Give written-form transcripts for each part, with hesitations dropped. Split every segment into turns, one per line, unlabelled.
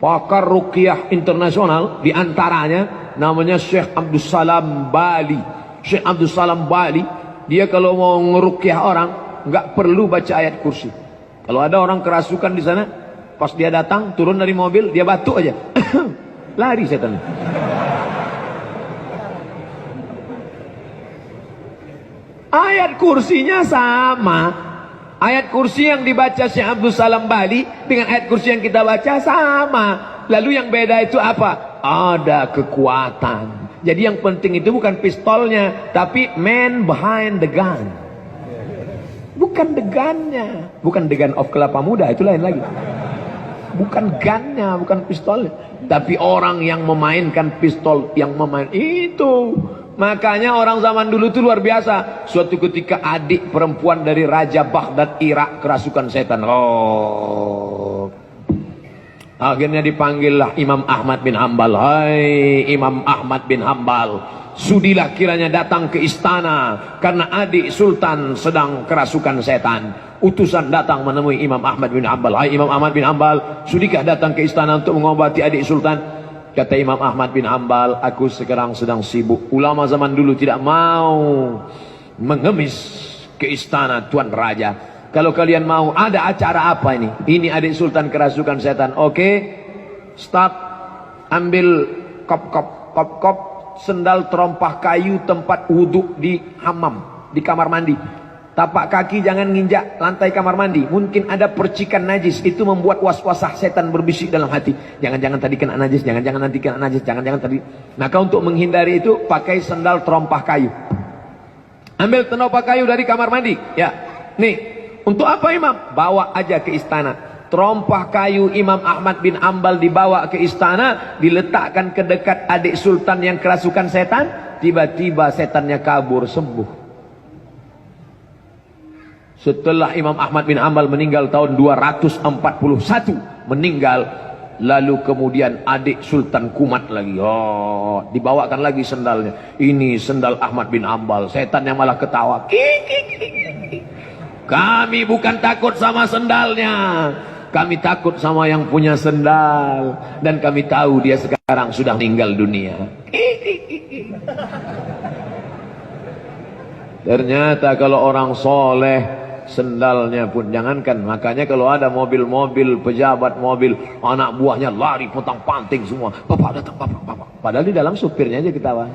pakar ruqyah internasional, diantaranya namanya Syekh Abdul Salam Bali. Syekh Abdul Salam Bali, dia kalau mau ngeruqyah orang nggak perlu baca ayat kursi. Kalau ada orang kerasukan di sana, pas dia datang turun dari mobil dia batuk aja lari setan. Ayat kursinya sama. Ayat kursi yang dibaca Syekh Abdul Salam Bali dengan ayat kursi yang kita baca sama. Lalu yang beda itu apa? Ada kekuatan. Jadi yang penting itu bukan pistolnya, tapi man behind the gun. Bukan the gunnya. Bukan the gun of kelapa muda, itu lain lagi. Bukan gunnya, bukan pistolnya, tapi orang yang memainkan pistol, yang memain itu. Makanya orang zaman dulu itu luar biasa. Suatu ketika adik perempuan dari Raja Baghdad Irak kerasukan setan. Akhirnya dipanggillah Imam Ahmad bin Hambal. Hai Imam Ahmad bin Hambal, sudilah kiranya datang ke istana karena adik sultan sedang kerasukan setan. Utusan datang menemui Imam Ahmad bin Hambal. Hai Imam Ahmad bin Hambal, sudikah datang ke istana untuk mengobati adik sultan? Kata Imam Ahmad bin Hambal, aku sekarang sedang sibuk. Ulama zaman dulu tidak mau mengemis ke istana Tuan Raja. Kalau kalian mau, ada acara apa ini? Ini adik sultan kerasukan setan. Oke, start. Ambil kop, sendal terompah kayu tempat wudhu di hammam, di kamar mandi. Tapak kaki jangan nginjak lantai kamar mandi. Mungkin ada percikan najis, itu membuat waswasah setan berbisik dalam hati. Jangan-jangan tadi kena najis, jangan-jangan nanti kena najis, jangan-jangan tadi. Maka untuk menghindari itu pakai sendal terompah kayu. Ambil terompah kayu dari kamar mandi. Ya, nih untuk apa Imam? Bawa aja ke istana. Terompah kayu Imam Ahmad bin Hambal dibawa ke istana, diletakkan ke dekat adik sultan yang kerasukan setan. Tiba-tiba setannya kabur, sembuh. Setelah Imam Ahmad bin Hambal meninggal tahun 241 meninggal, lalu kemudian adik sultan kumat lagi. Dibawakan lagi sendalnya. Ini sendal Ahmad bin Hambal. Setan yang malah ketawa. Kami bukan takut sama sendalnya, kami takut sama yang punya sendal. Dan kami tahu dia sekarang sudah meninggal dunia. Ternyata kalau orang soleh, sendalnya pun jangankan. Makanya kalau ada mobil-mobil, pejabat mobil, anak buahnya lari potong panting semua. Bapak datang, bapak. Padahal di dalam supirnya aja ketawa.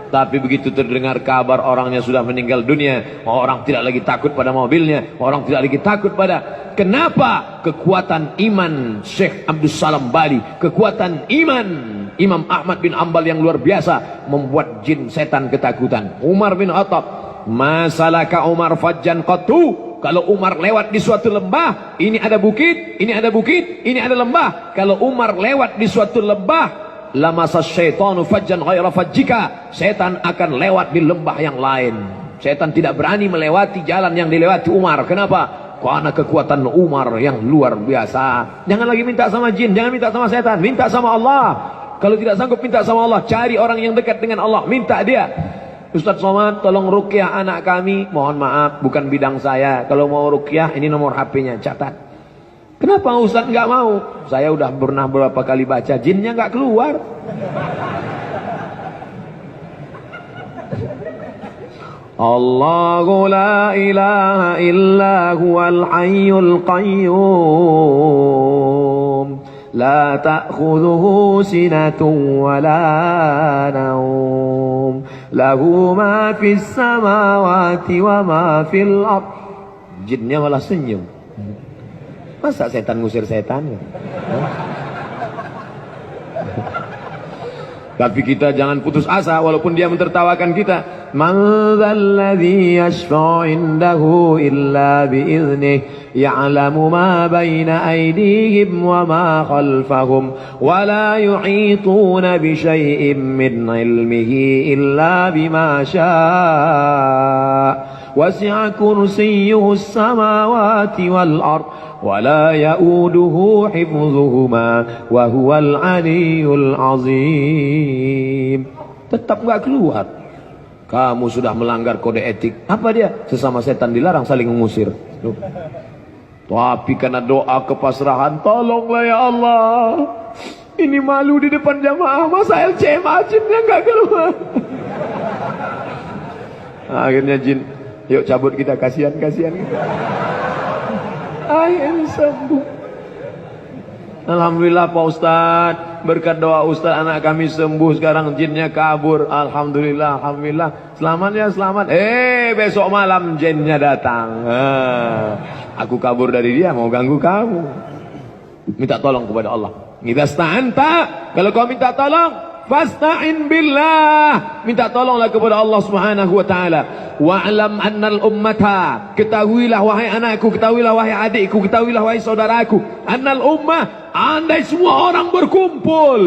Tapi begitu terdengar kabar orangnya sudah meninggal dunia, orang tidak lagi takut pada mobilnya, orang tidak lagi takut pada. Kenapa? Kekuatan iman Syekh Abdul Salam Bali, kekuatan iman Imam Ahmad bin Hambal yang luar biasa membuat jin setan ketakutan. Umar bin Khattab, masalaka Umar fajjan qattu. Kalau Umar lewat di suatu lembah, ini ada bukit, ini ada bukit, ini ada lembah. Kalau Umar lewat di suatu lembah, lamasa syaitanu fajjan ghaira fajjika. Setan akan lewat di lembah yang lain. Setan tidak berani melewati jalan yang dilewati Umar. Kenapa? Karena kekuatan Umar yang luar biasa. Jangan lagi minta sama jin, jangan minta sama setan, minta sama Allah. Kalau tidak sanggup minta sama Allah, cari orang yang dekat dengan Allah, minta dia. Ustaz Somad, tolong ruqyah anak kami. Mohon maaf, bukan bidang saya. Kalau mau ruqyah, ini nomor HP-nya, catat. Kenapa Ustaz nggak mau? Saya udah pernah berapa kali baca, jinnya nggak keluar. Allahu la ilaha illa huwal hayyul qayyum. La ta'khudhuhu sinatun wa la nawm. Lahu ma fis samawati wa ma fil ardh. Jinnya malah senyum. Masa setan ngusir setan? Tapi kita jangan putus asa walaupun dia mentertawakan kita. Man dzalladzi yashfa'u 'indahu illa bi'idhnihi. Ya'lamu ma baina aydihim wa ma khalfahum wa la yuhituna bi syai'in min 'ilmihi illa bima syaa. Wasi'a kursiyyuhu as-samawati wal ardh wa la ya'uduhu hifdhuhuma wa huwal 'aliyyul 'azim. Tetap enggak keluar. Kamu sudah melanggar kode etik. Apa dia? Sesama setan dilarang saling mengusir. Tapi karena doa kepasrahan, tolonglah ya Allah, ini malu di depan jamaah, masa LCM jinnya nggak keluar. Akhirnya jin, yuk cabut kita, kasihan kita. Akhirnya sembuh. Alhamdulillah Pak Ustadz, berkat doa Ustadz anak kami sembuh, sekarang jinnya kabur. Alhamdulillah, alhamdulillah. Selamat ya, selamat. Besok malam jinnya datang. Aku kabur dari dia, mau ganggu kamu. Minta tolong kepada Allah. Idza sta'anta, kalau kau minta tolong, fasta'in billah, minta tolonglah kepada Allah Subhanahu wa taala. Wa'lam annal ummata, ketahuilah wahai anakku, ketahuilah wahai adikku, ketahuilah wahai saudaraku, annal ummah, andai semua orang berkumpul,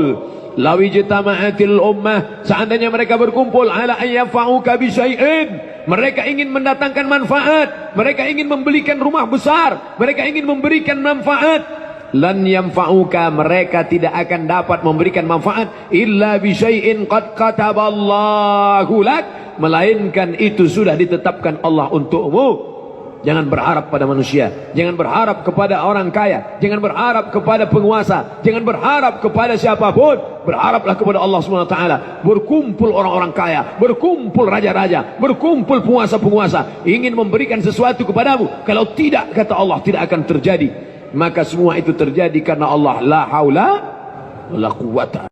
lawi jitama'atil ummah, seandainya mereka berkumpul ala ayyafa'uka bi syai'in, mereka ingin mendatangkan manfaat, mereka ingin membelikan rumah besar, mereka ingin memberikan manfaat, lan yanfa'uka, mereka tidak akan dapat memberikan manfaat illa bi syai'in qad kataballahu lak, melainkan itu sudah ditetapkan Allah untukmu. Jangan berharap pada manusia, jangan berharap kepada orang kaya, jangan berharap kepada penguasa, jangan berharap kepada siapapun, berharaplah kepada Allah Subhanahu wa taala. Berkumpul orang-orang kaya, berkumpul raja-raja, berkumpul penguasa-penguasa ingin memberikan sesuatu kepadamu, kalau tidak, kata Allah, tidak akan terjadi. Maka semua itu terjadi karena Allah la haula wala quwata